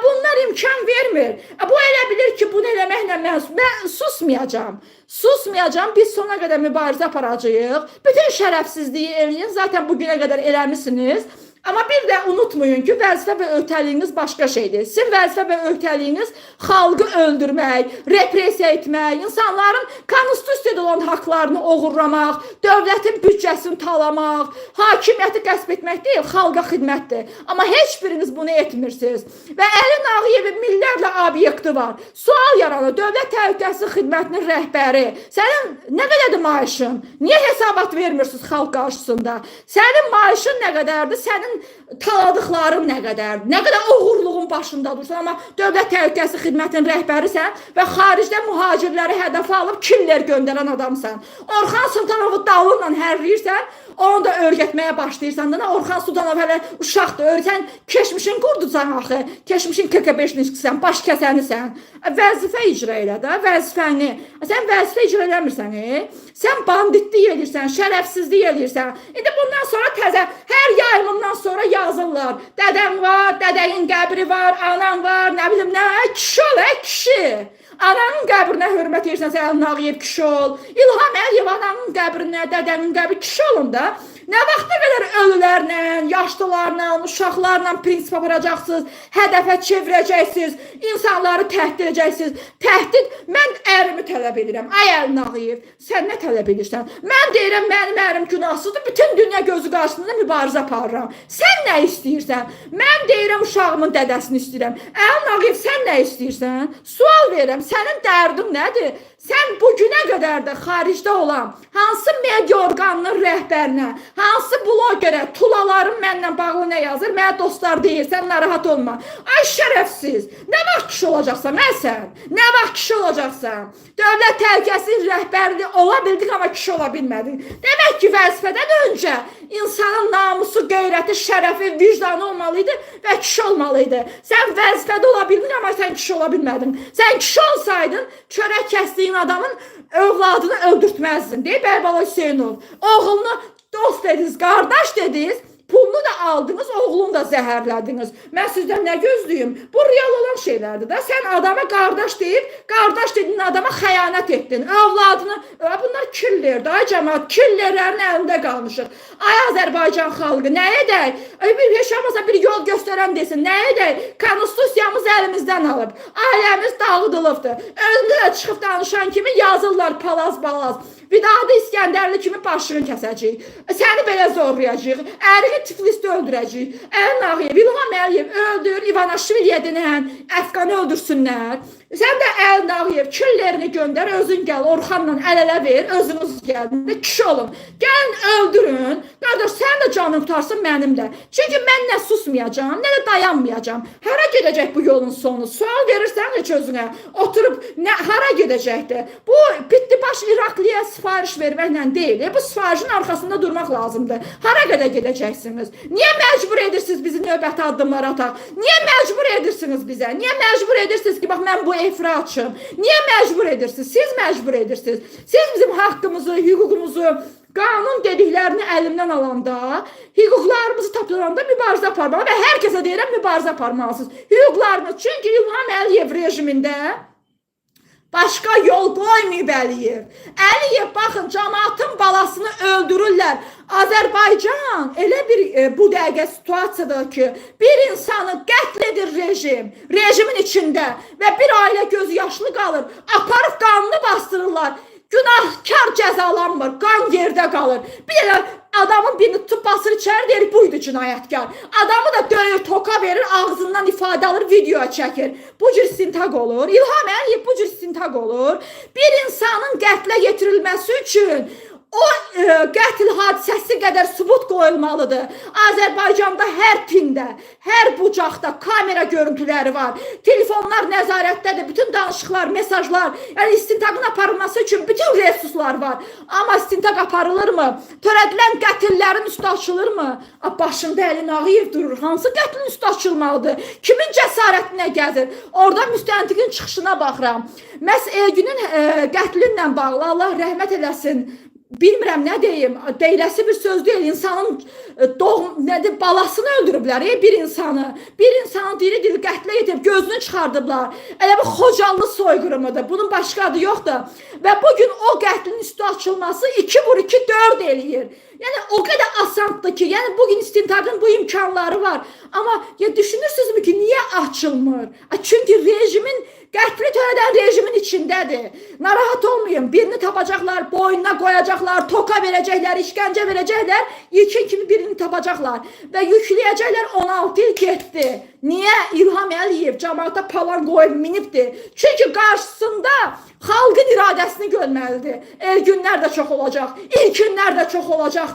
Bunlar imkan vermir. Bu elə bilir ki, bunu eləməklə mən susmayacağım. Susmayacağım, biz sona qədər mübarizə aparacağıq. Bütün şərəfsizliyi eləyin, zaten bugünə qədər eləmişsiniz. Amma bir də unutmayın ki, vəzifə və öhdəliyiniz başqa şeydir. Sizin vəzifə və öhdəliyiniz xalqı öldürmək, repressiya etmək, insanların konstitusiyada olan haqlarını oğurlamaq, dövlətin büdcəsini talamaq, hakimiyyəti qəsb etmək deyil, xalqa xidmətdir. Amma heç biriniz bunu etmirsiniz. Və Əlin Ağayevin millərlə obyekti var. Sual yaranır, Dövlət Təhlükəsizlik Xidmətinin rəhbəri, sənin nə qədərdir maaşın? Niyə hesabat vermirsiniz xalq qarşısında? Sənin maaşın nə qədərdir? Sənin taladıqların nə qədər? Nə qədər uğurluğun başında dursan, amma Dövlət Təhlükəsizlik Xidmətinin rəhbərisən və xaricdə mühacirləri hədəfə alıb killer göndərən adamsan. Orxan Sultanovu dalınla hərləyirsən, onu da öyrətməyə başlayırsan da, Orxan Sultanov hələ uşaqdır, sən keçmişin qurdusan axı, keçmişin KK5-sən, baş kəsənisən. Vəzifə icra elə də, vəzifəni. Sən vəzifə icra eləmirsən, sən banditlik edirsən, şərəfsizlik edirsən. İndi bundan sonra təzə, hər yayımından sonra yazırlar. Dədəm var, dədəyin qəbri var, anan var, nə bilim nə, kişi ol, kişi. Ananın qəbrinə hörmət edirsən, Əlin Ağayev kişi ol. İlham Əliyev ananın qəbrinə, dədənin qəbri kişi olun da. Nə vaxta qədər ölülərlə, yaşlılarla, uşaqlarla prinsip aparacaqsınız, hədəfə çevirəcəksiniz, insanları təhdid edəcəksiniz. Təhdid, mən ərimi tələb edirəm. Ay Əlin Ağayev, sən nə tələb edirsən? Mən deyirəm, mənim ərim günahsızdır, bütün dünya gözü qarşısında mübarizə aparıram. Sən nə istəyirsən? Mən deyirəm, uşağımın dədəsini istəyirəm. Əlin Ağayev, sən nə istəyirsən? Sual verirəm, sənin dərdin nədir? Sən bugünə qədər də xaricdə olan hansı media orqanının rəhbərinə, hansı blogerə, tulaların mənlə bağlı nə yazır? Mənə dostlar deyir, sən narahat olma. Ay şərəfsiz, nə vaxt kişi olacaqsan, mən sən? Nə vaxt kişi olacaqsan? Dövlət təhlükəsizlik rəhbərliyi ola bildik, amma kişi ola bilmədik. Demək ki, vəzifədən öncə insanın namusu, qeyrəti, şərəfi, vicdanı olmalıydı və kişi olmalıydı. Sən vəzifədə ola bildin, amma sən kişi ola bilmədin. Sən kişi olsaydın, çörək kəsdiyin adamın övladını öldürtməzdin, deyib Əlibala Hüseynov. Oğlunu dost dediniz, qardaş dediniz, pulunu da aldınız, oğlunu da zəhərlədiniz. Mən sizdən nə gözləyim? Bu real olan şeylərdir də. Sən adama qardaş deyib, qardaş dediyin adama xəyanət etdin. Övladını, bunlar killerdir. Ay cəmaat, killerlərin əlində qalmışıq. Ay Azərbaycan xalqı, nə edək? Bir heç olmasa bir yol göstərən desin, nə edək? Konstitusiyamız əlimizdən alıb. Ailəmiz dağıdılıbdır. Özündə də çıxıb danışan kimi yazırlar palaz-balaz. Bir daha da İskəndərli kimi başını kəsəcəyik. Səni belə zorlayacaq. Ərini Tiflisdə öldürəcəyik. Əlin Ağayev, İlham Əliyev öldür, İvanişviliyə denən Əfqanı öldürsünlər. Sən də Əlin Ağayev küllərini göndər, özün gəl, Orxanla əl-ələ ver, özünüz gəlin, kişi olun. Gəlin öldürün. Qardaş, sən də canın qutarsın, mənim də. Çünki mən nə susmayacağam, nə də dayanmayacağam. Hara gedəcək bu yolun sonu? Sual verirsən heç özünə. Oturub, hara gedəcəkdir? Bu, bitdi-baş İraqliyə sifariş verməklə deyil. Bu sifarişin arxasında durmaq lazımdır. Hara qədər gedəcəksiniz? Niyə məcbur edirsiniz bizi növbəti addımlara ataq? Niyə məcbur edirsiniz bizə? Niyə məcbur edirsiniz ki, bax, mən bu efratçım? Niyə məcbur edirsiniz? Siz məcbur edirsiniz. Siz bizim haqqımızı, hüququmuzu, qanun dediklərini əlimdən alanda, hüquqlarımızı tapdıranda mübarizə aparmalı və hər kəsə deyirəm, mübarizə aparmalısınız. Hüquqlarınız, çünki İlham Əliyev rejimində başqa yol qoymayıb Əliyev. Əliyev, baxın, cəmaatın balasını öldürürlər. Azərbaycan elə bir bu dəqiqə situasiyadır ki, bir insanı qətl edir rejim, rejimin içində və bir ailə gözü yaşlı qalır, aparıb qanını bastırırlar. Günahkar cəzalanmır, qan yerdə qalır. Bir də adamın birini tutub basır içəri, deyir, buydu cinayətkar. Adamı da döyür, toka verir, ağzından ifadə alır, videoya çəkir. Bu cür istintaq olur. İlham Əliyev bu cür istintaq olur. Bir insanın qətlə yetirilməsi üçün o qətl hadisəsi qədər sübut qoyulmalıdır. Azərbaycanda hər tində, hər bucaqda kamera görüntüləri var. Telefonlar nəzarətdədir, bütün danışıqlar, mesajlar, yəni istintaqın aparılması üçün bütün resurslar var. Amma istintaq aparılırmı? Törədilən qətllərin üstü açılırmı? Başında Əlin Ağayev durur. Hansı qətlin üstü açılmalıdır? Kimin cəsarətinə gəzir? Orada müstəntiqin çıxışına baxıram. Məhz Elgünün qətlinlə bağlı, Allah rəhmət eləsin, bilmirəm nə deyim, deyiləsi bir söz deyil, insanın balasını öldürüblər, bir insanı diri-diri qətlə yetirib, gözünü çıxardıblar. Elə bu Xocalı soyqırımıdır, bunun başqa adı yoxdur. Və bugün o qətlin üstü açılması 2 vur 2 4 eləyir. Yəni o qədər asandır ki, yəni bugün istintaqın bu imkanları var. Amma ya düşünürsünüzmü ki, niyə açılmır? Çünki rejimin qətli törədən rejimin içindədir. Narahat olmayın, birini tapacaqlar, boynuna qoyacaqlar, toka verəcəklər, işgəncə verəcəklər, ilkin kimi birini tapacaqlar və yükləyəcəklər 16 il getdi. Niyə? İlham Əliyev cəmaata palan qoyub minibdir. Çünki qarşısında xalqın iradəsini görməlidir. Elgünlər də çox olacaq, ilkinlər də çox olacaqdır,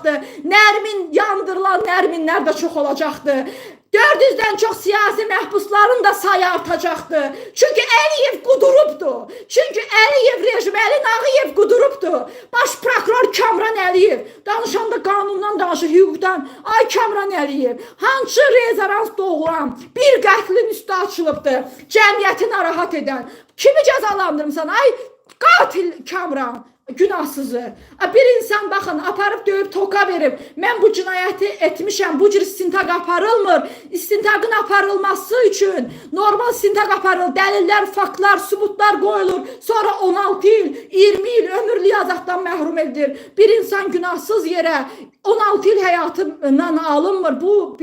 Nərmin, yandırılan Nərminlər də çox olacaqdır. 400-dən çox siyasi məhbusların da sayı artacaqdır. Çünki Əliyev qudurubdur. Çünki Əliyev rejimi, Əlin Ağayev qudurubdur. Baş prokuror Kamran Əliyev danışanda qanundan danışır, hüquqdan. Ay Kamran Əliyev, hansı rezonans doğuran bir qətlin üstü açılıbdır, cəmiyyəti narahat edən. Kimi cəzalandırmısan? Ay qatil Kamran. günahsızı. Bir insan baxın aparıb döyüb toka verib. Mən bu cinayəti etmişəm. Bu cür istintaq aparılmır. İstintaqın aparılması üçün normal istintaq aparılır. Dəlillər, faktlar, sübutlar qoyulur. Sonra 16 il, 20 il ömürlük azaddan məhrum edilir. Bir insan günahsız yerə 16 il həyatından alınmır.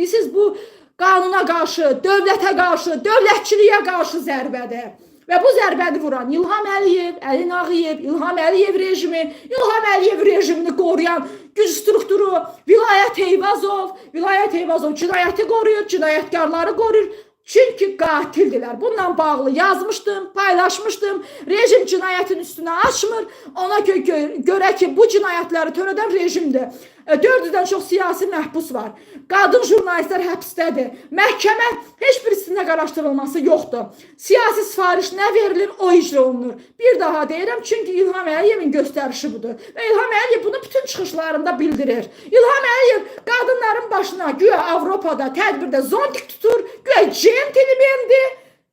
Siz bu qanuna qarşı, dövlətə qarşı, dövlətçiliyə qarşı zərbədir. Və bu zərbəni vuran İlham Əliyev, Əli Nağıyev, İlham Əliyev rejimi, İlham Əliyev rejimini qoruyan güc strukturu, Vilayət Eyvazov cinayəti qoruyur, cinayətkarları qoruyur. Çünki qatildirlər. Bununla bağlı yazmışdım, paylaşmışdım. Rejim cinayətin üstünə açmır. Ona görə ki, bu cinayətləri törədən rejimdir. 400-dən çox siyasi məhbus var. Qadın jurnalistlər həbsdədir. Məhkəmə heç bir istintaq araşdırılması yoxdur. Siyasi sifariş nə verilir, o icra olunur. Bir daha deyirəm, çünki İlham Əliyevin göstərişi budur. Və İlham Əliyev bunu bütün çıxışlarında bildirir. İlham Əliyev qadınların başına güya Avropada tədbirdə zontik tutur, güya centilmendir,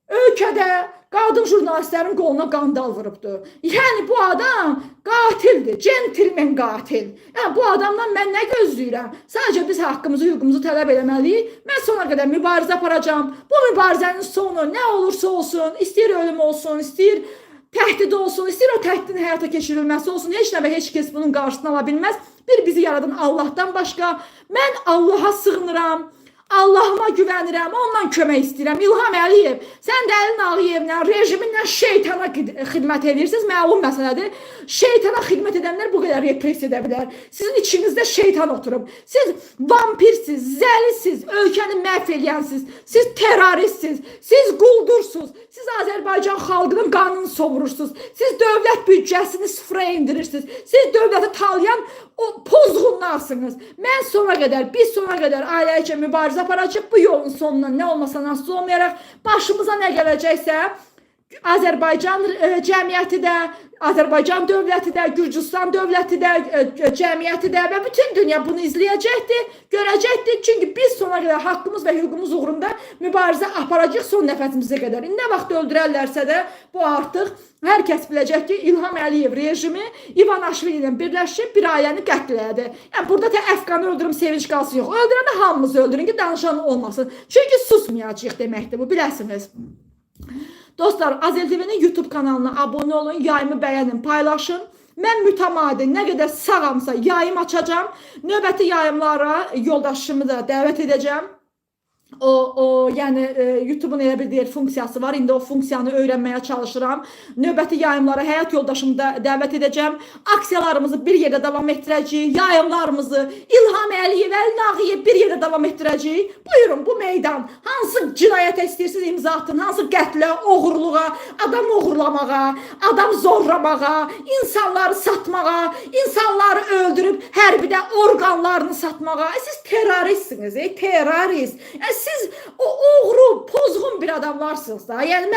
ölkədə qadın jurnalistlərin qoluna qandal vurubdur. Yəni bu adam qatildir, centilmen qatil. Yəni bu adamdan mən nə gözləyirəm? Sadəcə biz haqqımızı, hüququmuzu tələb eləməliyik. Mən sona qədər mübarizə aparacağam. Bu mübarizənin sonu nə olursa olsun, istəyir ölüm olsun, istəyir təhdid olsun, istəyir o təhdidin həyata keçirilməsi olsun. Heç nə və heç kəs bunun qarşısını ala bilməz. Bir bizi yaradan Allahdan başqa. Mən Allaha sığınıram. Allahıma güvənirəm, ondan kömək istəyirəm. İlham Əliyev, sən də Əli Nağıyevlə, rejiminlə şeytana xidmət edirsiniz, məlum məsələdir. Şeytana xidmət edənlər bu qədər repress edə bilər. Sizin içinizdə şeytan oturub. Siz vampirsiz, zəlisiz, ölkəni məhv eləyənsiz, siz terroristsiz, siz quldursuz, siz Azərbaycan xalqının qanını sovurursunuz, siz dövlət büdcəsini sıfıra indirirsiniz, siz dövləti talayan o pozğunlarsınız. Biz sona qədər ailəlikcə mübarizə aparacaq, bu yolun sonundan nə olmasa nasıl olmayaraq başımıza nə gələcəksə Azərbaycan cəmiyyəti də, Azərbaycan dövləti də, Gürcüstan dövləti də, cəmiyyəti də və bütün dünya bunu izləyəcəkdir, görəcəkdir. Çünki biz sona qədər haqqımız və hüququmuz uğrunda mübarizə aparacaq son nəfəsimizə qədər. Nə vaxt öldürərlərsə də bu artıq hər kəs biləcək ki, İlham Əliyev rejimi İvanashvili ilə birləşib bir ailəni qətl elədi. Yəni burada da Əfqanı öldürüm, sevinç qalsın yox. Öldürəndə hamımızı öldürün ki, danışan olmasın. Çünki susmayacaq deməkdir bu, biləsiniz. Dostlar, Azel TV'nin YouTube kanalına abone olun, yayımı bəyənin, paylaşın. Mən mütəmadi nə qədər sağamsa yayım açacağım. Növbəti yayımlara yoldaşımı da dəvət edəcəm. Yəni YouTube'un elə bir funksiyası var. İndi o funksiyanı öyrənməyə çalışıram. Növbəti yayımlara həyat yoldaşımı da dəvət edəcəm. Aksiyalarımızı bir yerdə davam etdirəcəyik. Yayımlarımızı İlham Əliyev, Əli Nağıyev bir yerdə davam etdirəcəyik. Buyurun, bu meydan. Hansı cinayətə istəyirsiniz imza atın, hansı qətlə, oğurluğa, adam oğurlamağa, adam zorlamağa, insanları satmağa, insanları öldürüb hərbidə orqanlarını satmağa. Siz terroristsiniz, terrorist. Siz o oğru, pozğun bir adamlarsınız da. Yəni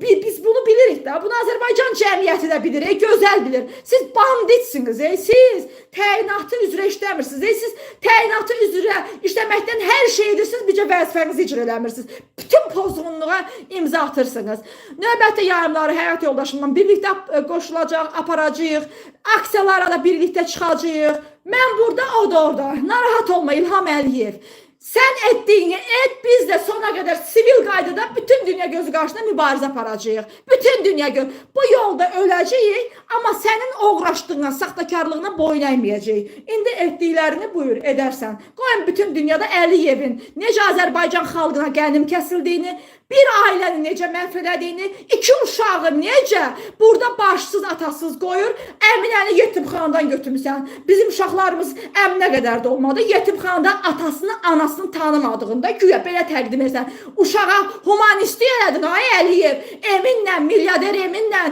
biz bunu bilirik də. Bunu Azərbaycan cəmiyyəti də bilir, gözəl bilir. Siz banditsiniz, siz təyinatı üzrə işləmirsiniz, siz təyinatı üzrə işləməkdən hər şey edirsiniz, bircə vəzifənizi icra eləmirsiniz. Bütün pozğunluğa imza atırsınız. Növbəti yayımları həyat yoldaşımla birlikdə qoşulacaq, aparacağıq. Aksiyalara da birlikdə çıxacağıq. Mən burada, o da orada. Narahat olma İlham Əliyev. Sən etdiyini et, biz də sona qədər sivil qaydada bütün dünya gözü qarşısında mübarizə aparacağıq. Bütün dünya gözü. Bu yolda öləcəyik, amma sənin oğraşdığına, saxtakarlığına boyun əyməyəcəyik. İndi etdiklərini buyur, edərsən. Qoyun bütün dünyada Əliyevin necə Azərbaycan xalqına qənim kəsildiyini, bir ailəni necə məhv elədiyini, 2 uşağı necə burada başsız, atasız qoyur, Əminəni yetimxanadan götürmüsən. Bizim uşaqlarımız Əminə qədər də olmadı. Yetimxanada atasını, anasını tanımadığında güya belə təqdim etsən. Uşağa humanisti elədin, ay Əliyev. Eminlə, milyarder Eminlə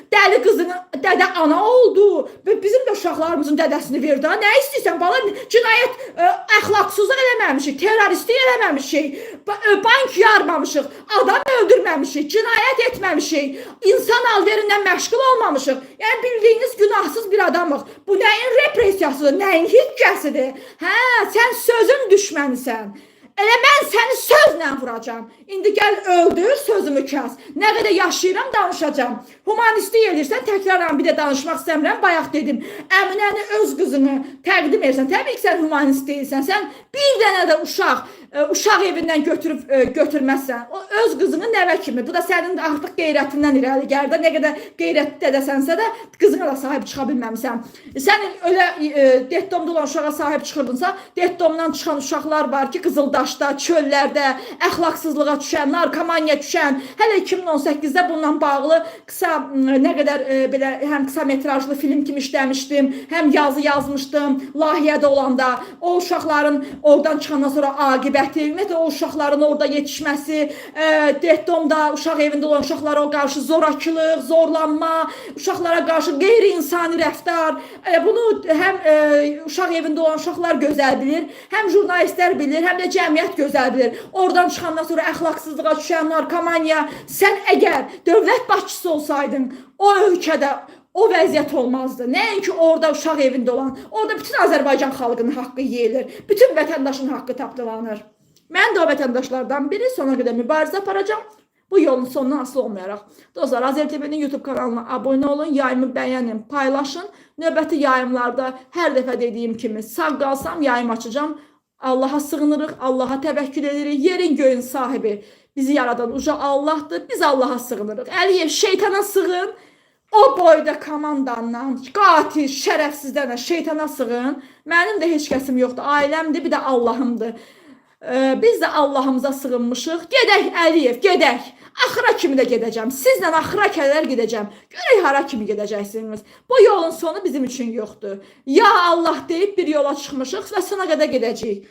dəli qızını dədə ana oldu. Bizim də uşaqlarımızın dədəsini verdi. Nə istəyirsən, bala? Cinayət, əxlaqsızlıq eləməmişik, terroristlik eləməmişik, bank yarmamışıq. Adam öldürməmişik, cinayət etməmişik, insan alverindən məşğul olmamışıq. Yəni bildiyiniz günahsız bir adamıq. Bu nəyin repressiyasıdır, nəyin hikəsidir? Hə, sən sözün düşmənisən. Elə mən səni sözlə vuracam. İndi gəl öldür, sözümü kəs. Nə qədər yaşayıram, danışacam. Humanistlik edirsən, təkrarən bir də danışmaq istəmirəm. Bayaq dedim, Əminəni öz qızını təqdim edirsən. Təbii ki, sən humanist deyilsən. Sən bir dənə də uşaq evindən götürməzsən. O öz qızını nəvə kimi. Bu da sənin artıq qeyrətindən irəli gəlir. Ne qədər qeyrətli dədəsənsə də qızına da sahib çıxa bilməmisən. Sən elə detdomda olan uşağa sahib çıxırdınsa, detdomdan çıxan uşaqlar var ki, Qızıldaşda, çöllərdə, əxlaqsızlığa düşən, narkomaniya düşən. Hələ 2018-də bununla bağlı qısa nə qədər belə həm qısa metrajlı film kimi işləmişdim, həm yazı yazmışdım, layihədə olanda. O uşaqların oradan çıxandan sonra aqibəti, ümumiyyətlə o uşaqların orada yetişməsi, detdomda, uşaq evində olan uşaqlara qarşı zorakılıq, zorlanma, uşaqlara qarşı qeyri-insani rəftar. Bunu həm uşaq evində olan uşaqlar gözəl bilir, həm jurnalistlər bilir, həm də cəmiyyət gözəl bilir. Oradan çıxandan sonra əxlaqsızlığa düşən, narkomaniya. Sən əgər dövlət başçısı olsaydın, o ölkədə o vəziyyət olmazdı. Nəinki orada uşaq evində olan, orada bütün Azərbaycan xalqının haqqı yeyilir, bütün vətəndaşın haqqı tapdalanır. Mən də o vətəndaşlardan biri, sona qədər mübarizə aparacağım. Bu yolun sonundan asılı olmayaraq. Dostlar, AzərTV'nin YouTube kanalına abunə olun, yayımı bəyənin, paylaşın. Növbəti yayımlarda hər dəfə dediyim kimi sağ qalsam yayım açacağım. Allah'a sığınırıq, Allah'a təvəkkül edirik. Yerin göyün sahibi bizi yaradan uca Allah'dır. Biz Allah'a sığınırıq. Əliyev, şeytana sığın. O boyda komandandan, qatil, şərəfsizdən şeytana sığın. Mənim də heç kəsim yoxdur. Ailəmdir, bir də Allahımdır. Biz də Allahımıza sığınmışıq. Gedək Əliyev, gedək. Axıra kimi də gedəcəm. Sizlə axıra qədər gedəcəm. Görək hara kimi gedəcəksiniz. Bu yolun sonu bizim üçün yoxdur. Ya Allah deyib bir yola çıxmışıq və sona qədər gedəcəyik.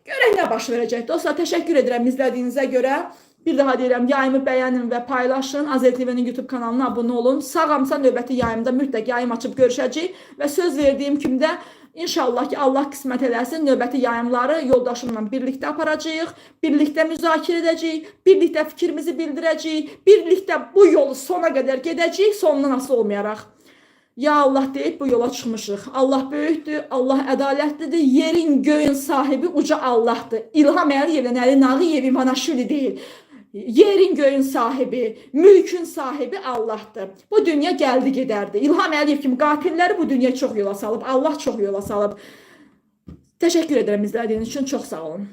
Görək nə baş verəcək. Dostlar, təşəkkür edirəm izlədiyinizə görə. Bir daha deyirəm, yayımı bəyənin və paylaşın. AzərTV'nin YouTube kanalına abunə olun. Sağamsa növbəti yayımda mütləq yayım açıb görüşəcəyik. Və söz verdiyim kimi də İnşallah ki, Allah qismət eləsin, növbəti yayımları yoldaşımla birlikdə aparacağıq, birlikdə müzakirə edəcəyik, birlikdə fikrimizi bildirəcəyik, birlikdə bu yolu sona qədər gedəcəyik, sonundan asılı olmayaraq. Ya Allah deyib bu yola çıxmışıq. Allah böyükdür, Allah ədalətlidir, yerin göyün sahibi uca Allahdır. İlham Əliyevlə Əli Nağıyev İvanashvili deyil. Yerin göyün sahibi, mülkün sahibi Allah'tır. Bu dünya gəldi gedərdi. İlham Əliyev kimi qatilləri bu dünya çox yola salıb. Allah çox yola salıb. Təşəkkür edirəm izlədiyiniz üçün. Çox sağ olun.